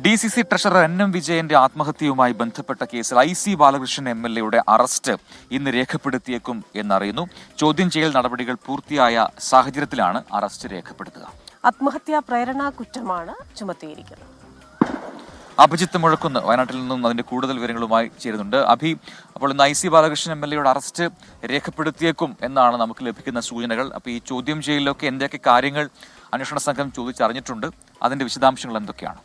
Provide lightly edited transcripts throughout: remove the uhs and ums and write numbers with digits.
DCC treasurer NM വിജയന്റെ ആത്മഹത്യയുമായി ബന്ധപ്പെട്ട കേസിൽ IC ബാലകൃഷ്ണൻ MLA അറസ്റ്റ് ഇന്ന് രേഖപ്പെടുത്തിയേക്കും എന്നറിയുന്നു. ചോദ്യം ചെയ്യൽ നടപടികൾ പൂർത്തിയായ സാഹചര്യത്തിലാണ് അറസ്റ്റ് രേഖപ്പെടുത്തുക. ആത്മഹത്യാ പ്രേരണാ കുറ്റമാണ് ചുമത്തിയിരിക്കുന്നത്. അഭിജിത്ത് മുഴക്കുന്ന് വയനാട്ടിൽ നിന്നും അതിന്റെ കൂടുതൽ വിവരങ്ങളുമായി ചേരുന്നുണ്ട്. അപ്പോൾ ഇന്ന് IC ബാലകൃഷ്ണൻ MLA അറസ്റ്റ് രേഖപ്പെടുത്തിയേക്കും എന്നാണ് നമുക്ക് ലഭിക്കുന്ന സൂചനകൾ. അപ്പോൾ ഈ ചോദ്യം ചെയ്യലിലൊക്കെ എന്തൊക്കെ കാര്യങ്ങൾ അന്വേഷണ സംഘം ചോദിച്ചറിഞ്ഞിട്ടുണ്ട്, അതിന്റെ വിശദാംശങ്ങൾ എന്തൊക്കെയാണ്?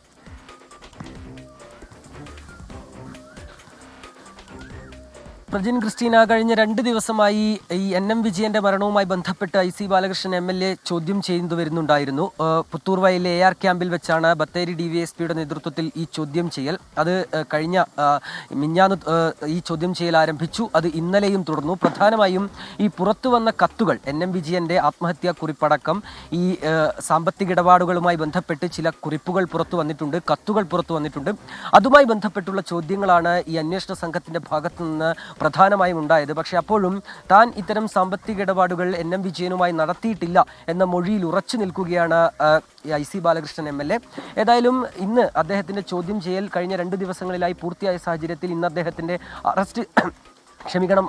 പ്രജിൻ ക്രിസ്റ്റീന, കഴിഞ്ഞ 2 ദിവസമായി ഈ NM വിജയന്റെ മരണവുമായി ബന്ധപ്പെട്ട് IC ബാലകൃഷ്ണൻ MLA ചോദ്യം ചെയ്തു വരുന്നുണ്ടായിരുന്നു. പുത്തൂർ വയലിലെ AR ക്യാമ്പിൽ വെച്ചാണ് ബത്തേരി DYSPയുടെ നേതൃത്വത്തിൽ ഈ ചോദ്യം ചെയ്യൽ. അത് കഴിഞ്ഞ മിഞ്ഞാന്ന് ഈ ചോദ്യം ചെയ്യൽ ആരംഭിച്ചു. അത് ഇന്നലെയും തുടർന്നു. പ്രധാനമായും ഈ പുറത്തു വന്ന കത്തുകൾ, NM വിജയന്റെ ആത്മഹത്യാ കുറിപ്പടക്കം ഈ സാമ്പത്തിക ഇടപാടുകളുമായി ബന്ധപ്പെട്ട് ചില കുറിപ്പുകൾ പുറത്തു വന്നിട്ടുണ്ട്, കത്തുകൾ പുറത്തു വന്നിട്ടുണ്ട്. അതുമായി ബന്ധപ്പെട്ടുള്ള ചോദ്യങ്ങളാണ് ഈ അന്വേഷണ സംഘത്തിന്റെ ഭാഗത്തു നിന്ന് പ്രധാനമായും ഉണ്ടായത്. പക്ഷേ അപ്പോഴും താൻ ഇത്തരം സാമ്പത്തിക ഇടപാടുകൾ NM വിജയനുമായി നടത്തിയിട്ടില്ല എന്ന മൊഴിയിൽ ഉറച്ചു നിൽക്കുകയാണ് IC ബാലകൃഷ്ണൻ MLA. ഏതായാലും ഇന്ന് അദ്ദേഹത്തിന്റെ ചോദ്യം ചെയ്യൽ കഴിഞ്ഞ 2 ദിവസങ്ങളിലായി പൂർത്തിയായ സാഹചര്യത്തിൽ ഇന്ന് അദ്ദേഹത്തിന്റെ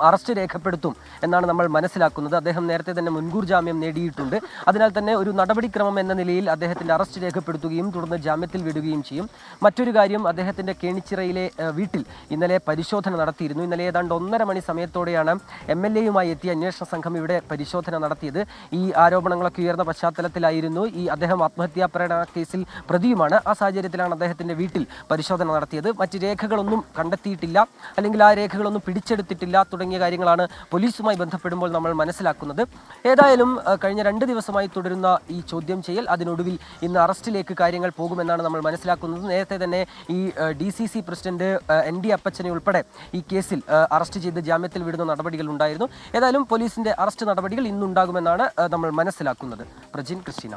അറസ്റ്റ് രേഖപ്പെടുത്തും എന്നാണ് നമ്മൾ മനസ്സിലാക്കുന്നത്. അദ്ദേഹം നേരത്തെ തന്നെ മുൻകൂർ ജാമ്യം നേടിയിട്ടുണ്ട്. അതിനാൽ തന്നെ ഒരു നടപടിക്രമം എന്ന നിലയിൽ അദ്ദേഹത്തിന്റെ അറസ്റ്റ് രേഖപ്പെടുത്തുകയും തുടർന്ന് ജാമ്യത്തിൽ വിടുകയും ചെയ്യും. മറ്റൊരു കാര്യം, അദ്ദേഹത്തിന്റെ കേണിച്ചിറയിലെ വീട്ടിൽ ഇന്നലെ പരിശോധന നടത്തിയിരുന്നു. ഇന്നലെ ഏതാണ്ട് 1:30 മണി സമയത്തോടെയാണ് MLAയുമായി എത്തിയ അന്വേഷണ സംഘം ഇവിടെ പരിശോധന നടത്തിയത്. ഈ ആരോപണങ്ങളൊക്കെ ഉയർന്ന പശ്ചാത്തലത്തിലായിരുന്നു. ഈ അദ്ദേഹം ആത്മഹത്യാ പ്രേരണ കേസിൽ പ്രതിയുമാണ്. ആ സാഹചര്യത്തിലാണ് അദ്ദേഹത്തിന്റെ വീട്ടിൽ പരിശോധന നടത്തിയത്. മറ്റ് രേഖകളൊന്നും കണ്ടെത്തിയിട്ടില്ല, അല്ലെങ്കിൽ ആ രേഖകളൊന്നും പിടിച്ചെടുത്തിട്ടില്ല തുടങ്ങിയ കാര്യങ്ങളാണ് പോലീസുമായി ബന്ധപ്പെടുമ്പോൾ നമ്മൾ മനസ്സിലാക്കുന്നത്. ഏതായാലും കഴിഞ്ഞ 2 ദിവസമായി തുടരുന്ന ഈ ചോദ്യം ചെയ്യൽ അതിനൊടുവിൽ ഇന്ന് അറസ്റ്റിലേക്ക് കാര്യങ്ങൾ പോകുമെന്നാണ് നമ്മൾ മനസ്സിലാക്കുന്നത്. നേരത്തെ തന്നെ ഈ DCC പ്രസിഡന്റ് ND അപ്പച്ചനെ ഉൾപ്പെടെ ഈ കേസിൽ അറസ്റ്റ് ചെയ്ത് ജാമ്യത്തിൽ വിടുന്ന നടപടികൾ ഉണ്ടായിരുന്നു. ഏതായാലും പോലീസിന്റെ അറസ്റ്റ് നടപടികൾ ഇന്നുണ്ടാകുമെന്നാണ് നമ്മൾ മനസ്സിലാക്കുന്നത്. പ്രജിൻ, ക്രിസ്റ്റീന.